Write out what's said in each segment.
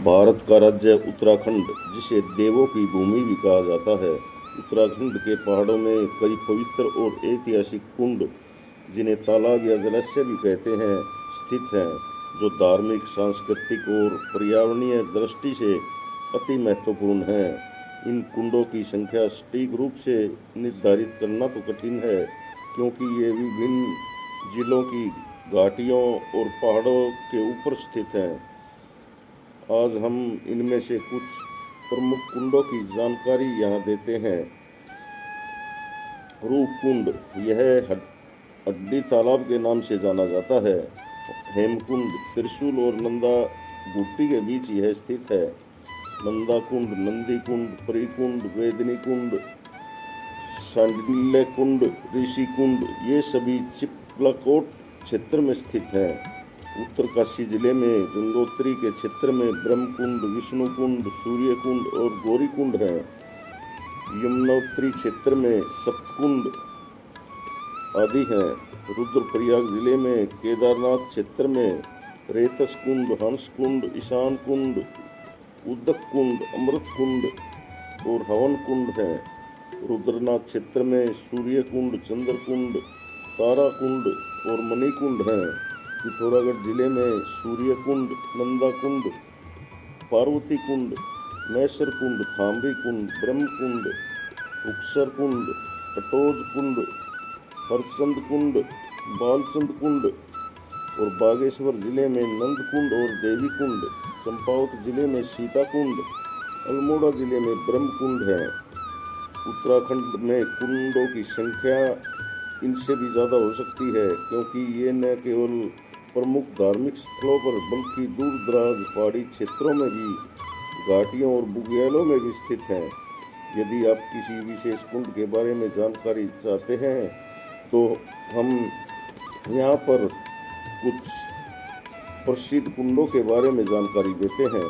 भारत का राज्य उत्तराखंड, जिसे देवों की भूमि भी कहा जाता है। उत्तराखंड के पहाड़ों में कई पवित्र और ऐतिहासिक कुंड, जिन्हें तालाब या जलाशय भी कहते हैं, स्थित हैं, जो धार्मिक, सांस्कृतिक और पर्यावरणीय दृष्टि से अति महत्वपूर्ण हैं। इन कुंडों की संख्या सटीक रूप से निर्धारित करना तो कठिन है, क्योंकि ये विभिन्न जिलों की घाटियों और पहाड़ों के ऊपर स्थित हैं। आज हम इनमें से कुछ प्रमुख कुंडों की जानकारी यहाँ देते हैं। रूप कुंड, यह हड्डी तालाब के नाम से जाना जाता है। हेमकुंड, त्रिशूल और नंदा घुट्टी के बीच यह स्थित है। नंदा कुंड, नंदी कुंड, परिकुंड, वेदनी कुंड, सांडिल्य कुंड, ऋषि कुंड, ये सभी चिपलाकोट क्षेत्र में स्थित हैं। उत्तरकाशी जिले में गंगोत्री के क्षेत्र में ब्रह्मकुंड, विष्णु कुंड, सूर्य कुंड और गौरी कुंड हैं। यमुनोत्री क्षेत्र में सप्तकुंड आदि हैं। रुद्रप्रयाग जिले में केदारनाथ क्षेत्र में रेतस कुंड, हंस कुंड, ईशान कुंड, उदक कुंड, अमृत कुंड और हवन कुंड हैं। रुद्रनाथ क्षेत्र में सूर्य कुंड, चंद्र कुंड, तारा कुंड और मणि कुंड हैं। पिथौरागढ़ जिले में सूर्य कुंड, नंदा कुंड, पार्वती कुंड, मैसर कुंड, थामरी कुंड, ब्रह्म कुंड, उक्सर कुंड, कटोज कुंड, हरचंद कुंड, बालचंद कुंड और बागेश्वर जिले में नंद कुंड और देवी कुंड, चंपावत जिले में सीता कुंड, अल्मोड़ा जिले में ब्रह्म कुंड है। उत्तराखंड में कुंडों की संख्या इनसे भी ज़्यादा हो सकती है, क्योंकि ये न केवल प्रमुख धार्मिक स्थलों पर बल्कि दूर दराज पहाड़ी क्षेत्रों में भी, घाटियों और बुग्यालों में भी स्थित हैं। यदि आप किसी विशेष कुंड के बारे में जानकारी चाहते हैं तो हम यहाँ पर कुछ प्रसिद्ध कुंडों के बारे में जानकारी देते हैं।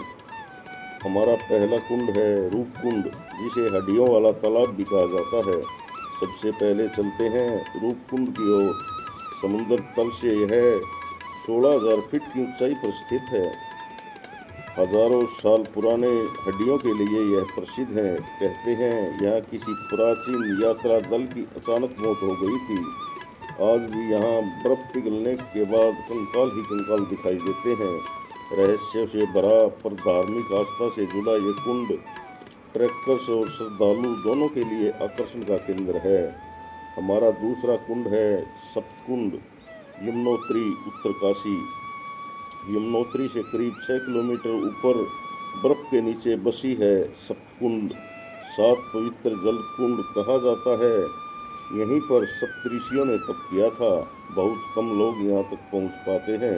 हमारा पहला कुंड है रूप कुंड, जिसे हड्डियों वाला तालाब भी कहा जाता है। सबसे पहले चलते हैं रूप कुंड की ओर। समुद्र तल से यह 16,000 फीट की ऊंचाई पर स्थित है। हजारों साल पुराने हड्डियों के लिए यह प्रसिद्ध है। कहते हैं यहाँ किसी प्राचीन यात्रा दल की अचानक मौत हो गई थी। आज भी यहाँ बर्फ पिघलने के बाद कंकाल ही कंकाल दिखाई देते हैं। रहस्यों से भरा पर धार्मिक आस्था से जुड़ा ये कुंड ट्रैकर्स और श्रद्धालु दोनों के लिए आकर्षण का केंद्र है। हमारा दूसरा कुंड है सप्तकुंड, यमुनोत्री, उत्तरकाशी। यमुनोत्री से करीब 6 किलोमीटर ऊपर बर्फ के नीचे बसी है सप्तकुंड। 7 पवित्र जल कुंड कहा जाता है। यहीं पर सप्तऋषियों ने तप किया था। बहुत कम लोग यहाँ तक पहुँच पाते हैं,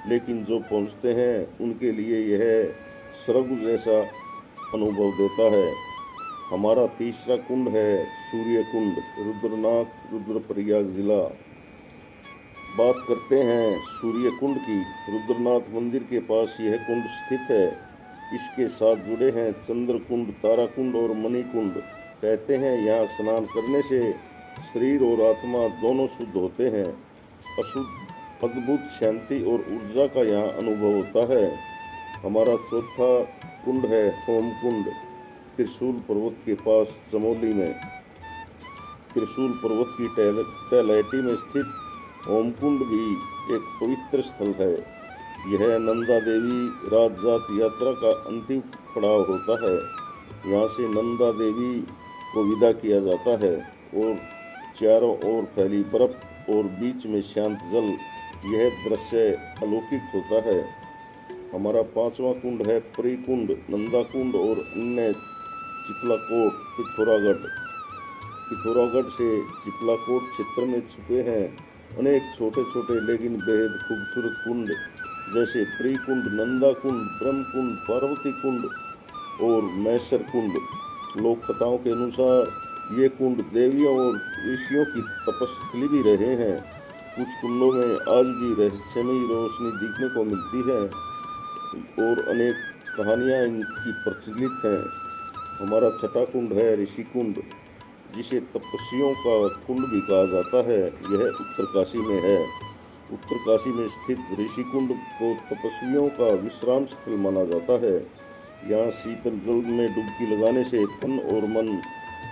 लेकिन जो पहुँचते हैं उनके लिए यह स्वर्ग जैसा अनुभव देता है। हमारा तीसरा कुंड है सूर्य कुंड, रुद्रनाथ, रुद्रप्रयाग जिला। बात करते हैं सूर्य कुंड की। रुद्रनाथ मंदिर के पास यह कुंड स्थित है। इसके साथ जुड़े हैं चंद्र कुंड, तारा कुंड और मणि कुंड। कहते हैं यहाँ स्नान करने से शरीर और आत्मा दोनों शुद्ध होते हैं। अद्भुत शांति और ऊर्जा का यहाँ अनुभव होता है। हमारा चौथा कुंड है होम कुंड, त्रिशूल पर्वत के पास चमोली में। त्रिशूल पर्वत की तलहटी में स्थित होम कुंड भी एक पवित्र स्थल है। यह नंदा देवी राजजात यात्रा का अंतिम पड़ाव होता है। यहाँ से नंदा देवी को विदा किया जाता है और चारों ओर फैली बर्फ और बीच में शांत जल, यह दृश्य अलौकिक होता है। हमारा पांचवा कुंड है परिकुंड, नंदा कुंड और अन्य चिपलाकोट, पिथौरागढ़। पिथौरागढ़ से चिपलाकोट क्षेत्र में छुपे हैं अनेक छोटे छोटे लेकिन बेहद खूबसूरत कुंड, जैसे परिकुंड, नंदा कुंड, ब्रह्म कुंड, पार्वती कुंड और मैसर कुंड। लोक कथाओं के अनुसार ये कुंड देवियों और ऋषियों की तपस्थली भी रहे हैं। कुछ कुंडों में आज भी रहस्यमयी रोशनी देखने को मिलती है और अनेक कहानियाँ इनकी प्रचलित हैं। हमारा छठा कुंड है ऋषि कुंड, जिसे तपस्वियों का कुंड भी कहा जाता है। यह उत्तरकाशी में है। उत्तरकाशी में स्थित ऋषिकुंड को तपस्वियों का विश्राम स्थल माना जाता है। यहाँ शीतल जल में डुबकी लगाने से तन और मन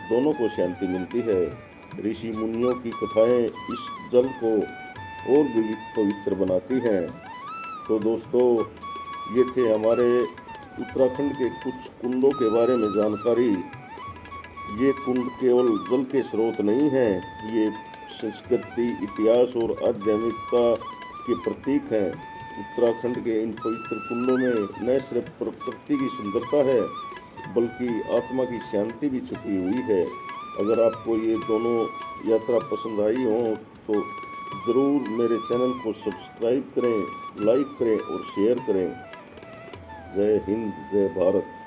दोनों को शांति मिलती है। ऋषि मुनियों की कथाएं इस जल को और भी पवित्र बनाती हैं। तो दोस्तों, ये थे हमारे उत्तराखंड के कुछ कुंडों के बारे में जानकारी। ये कुंड केवल जल के स्रोत नहीं हैं, ये संस्कृति, इतिहास और आध्यात्मिकता के प्रतीक हैं। उत्तराखंड के इन पवित्र कुंडों में न सिर्फ प्रकृति की सुंदरता है, बल्कि आत्मा की शांति भी छुपी हुई है। अगर आपको ये दोनों यात्रा पसंद आई हो तो ज़रूर मेरे चैनल को सब्सक्राइब करें, लाइक करें और शेयर करें। जय हिंद, जय भारत।